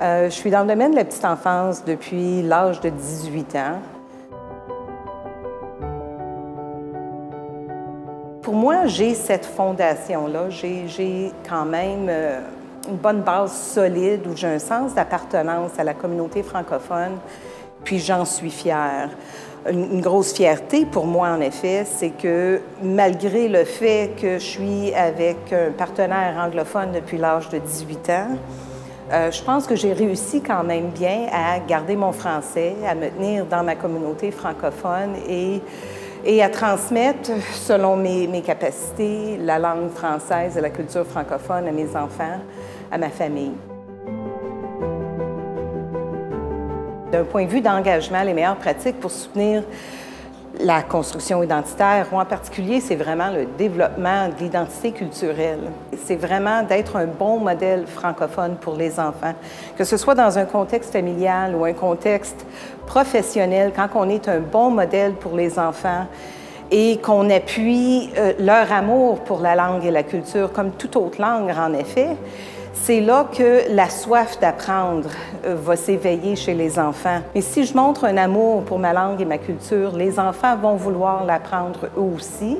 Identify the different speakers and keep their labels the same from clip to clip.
Speaker 1: Je suis dans le domaine de la petite enfance depuis l'âge de 18 ans. Pour moi, j'ai cette fondation-là. J'ai quand même une bonne base solide où j'ai un sens d'appartenance à la communauté francophone, puis j'en suis fière. Une grosse fierté pour moi, en effet, c'est que malgré le fait que je suis avec un partenaire anglophone depuis l'âge de 18 ans, je pense que j'ai réussi quand même bien à garder mon français, à me tenir dans ma communauté francophone et à transmettre, selon mes capacités, la langue française et la culture francophone à mes enfants, à ma famille. D'un point de vue d'engagement, les meilleures pratiques pour soutenir la construction identitaire, ou en particulier, c'est vraiment le développement de l'identité culturelle. C'est vraiment d'être un bon modèle francophone pour les enfants, que ce soit dans un contexte familial ou un contexte professionnel, quand on est un bon modèle pour les enfants et qu'on appuie leur amour pour la langue et la culture, comme toute autre langue en effet, c'est là que la soif d'apprendre va s'éveiller chez les enfants. Et si je montre un amour pour ma langue et ma culture, les enfants vont vouloir l'apprendre eux aussi,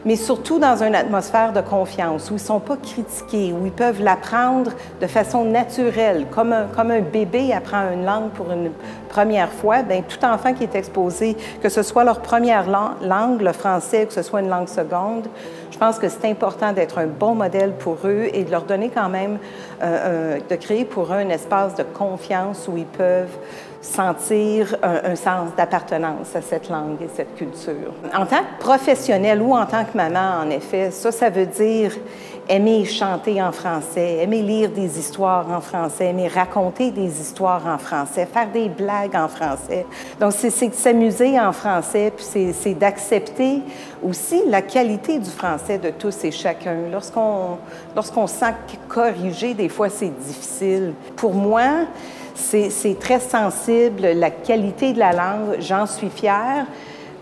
Speaker 1: mais surtout dans une atmosphère de confiance, où ils ne sont pas critiqués, où ils peuvent l'apprendre de façon naturelle, comme un bébé apprend une langue pour une première fois. Bien, tout enfant qui est exposé, que ce soit leur première langue, le français, que ce soit une langue seconde, je pense que c'est important d'être un bon modèle pour eux et de leur donner quand même, de créer pour eux un espace de confiance où ils peuvent sentir un sens d'appartenance à cette langue et cette culture. En tant que professionnelle ou en tant que maman, en effet, ça veut dire aimer chanter en français, aimer lire des histoires en français, aimer raconter des histoires en français, faire des blagues en français. Donc, c'est de s'amuser en français, puis c'est d'accepter aussi la qualité du français de tous et chacun. Lorsqu'on sent corriger, des fois, c'est difficile. Pour moi, c'est très sensible, la qualité de la langue, j'en suis fière,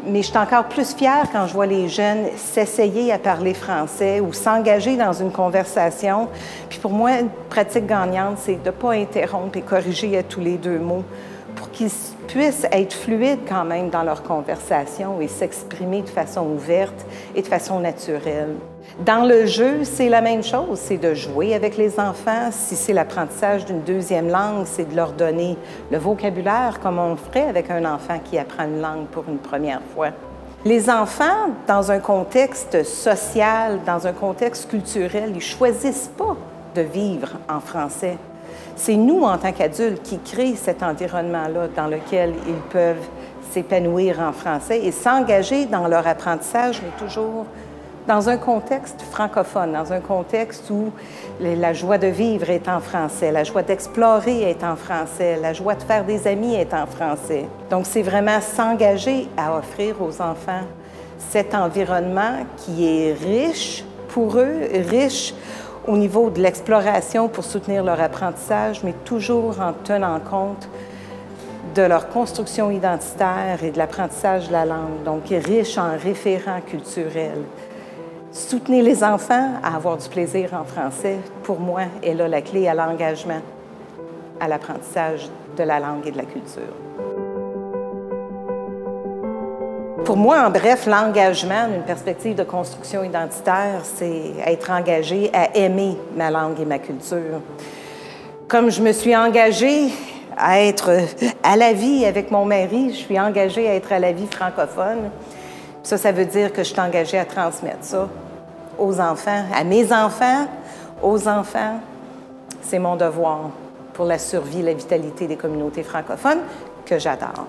Speaker 1: mais je suis encore plus fière quand je vois les jeunes s'essayer à parler français ou s'engager dans une conversation. Puis pour moi, une pratique gagnante, c'est de ne pas interrompre et corriger à tous les deux mots pour qu'ils puissent être fluides quand même dans leur conversation et s'exprimer de façon ouverte et de façon naturelle. Dans le jeu, c'est la même chose, c'est de jouer avec les enfants. Si c'est l'apprentissage d'une deuxième langue, c'est de leur donner le vocabulaire comme on ferait avec un enfant qui apprend une langue pour une première fois. Les enfants, dans un contexte social, dans un contexte culturel, ils ne choisissent pas de vivre en français. C'est nous, en tant qu'adultes, qui créons cet environnement-là dans lequel ils peuvent s'épanouir en français et s'engager dans leur apprentissage, mais toujours dans un contexte francophone, dans un contexte où la joie de vivre est en français, la joie d'explorer est en français, la joie de faire des amis est en français. Donc, c'est vraiment s'engager à offrir aux enfants cet environnement qui est riche pour eux, riche au niveau de l'exploration pour soutenir leur apprentissage, mais toujours en tenant compte de leur construction identitaire et de l'apprentissage de la langue, donc riche en référents culturels. Soutenez les enfants à avoir du plaisir en français, pour moi, est là la clé à l'engagement, à l'apprentissage de la langue et de la culture. Pour moi, en bref, l'engagement d'une perspective de construction identitaire, c'est être engagé à aimer ma langue et ma culture. Comme je me suis engagée à être à la vie avec mon mari, je suis engagée à être à la vie francophone. Ça veut dire que je suis engagée à transmettre ça aux enfants, à mes enfants, aux enfants. C'est mon devoir pour la survie et la vitalité des communautés francophones que j'adore.